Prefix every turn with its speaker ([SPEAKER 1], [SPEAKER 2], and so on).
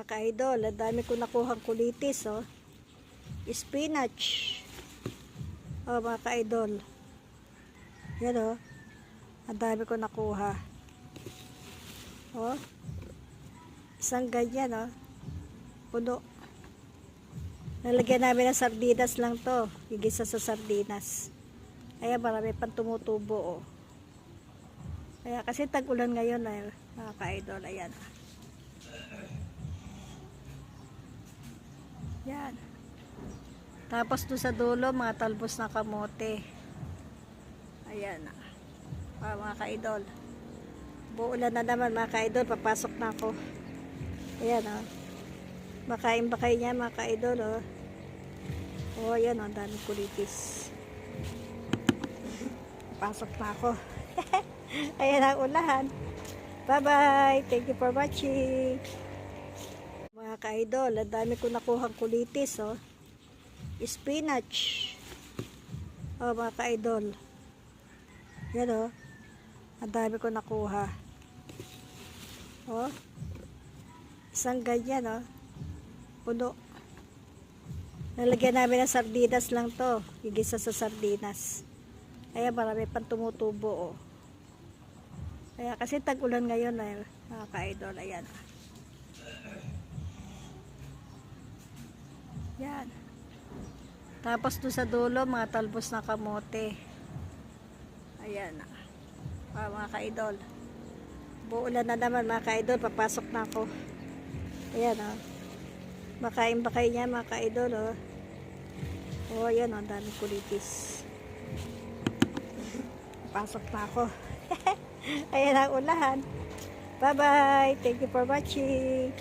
[SPEAKER 1] Mga ka-idol, ang dami ko nakuhang kulitis, oh. Spinach. Oh, mga ka-idol. Yan, oh. Ang dami ko nakuha. Oh. Isang ganyan, oh. Puno. Nalagyan namin ng sardinas lang to. Igisa sa sardinas. Kaya marami pang tumutubo, oh. Kaya kasi tag-ulan ngayon, ay, mga ka-idol. Ayan, oh. Yan. Tapos doon sa dulo, mga talbos na kamote. Ayan. Mga ka-idol. Buulan na naman, mga ka-idol. Papasok na ako. Ayan, oh. Bakain ba kayo niya, mga ka-idol, oh. Oh, ayan, oh. Daming kulitis. Papasok na ako. Ayan ang ulahan. Bye-bye. Thank you for watching. Mga ka-idol, ang dami ko nakuhang kulitis, oh. Spinach. Oh, mga ka-idol. Yan, oh. Ang dami ko nakuha. Oh. Isang ganyan, oh. Puno. Nalagyan namin ng sardinas lang to. Igisa sa sardinas. Kaya marami pang tumutubo, oh. Kaya kasi tag-ulan ngayon, ay, mga ka-idol. Ayan. Yan. Tapos doon sa dulo, mga talbos na kamote. Ayan. Mga ka-idol. Buulan na naman, mga ka-idol. Papasok na ako. Ayan, oh. Bakain ba kayo niya, mga ka-idol, oh. Oh, ayan, oh. Daming kulitis. Papasok na ako. Ayan ang ulahan. Bye-bye. Thank you for watching.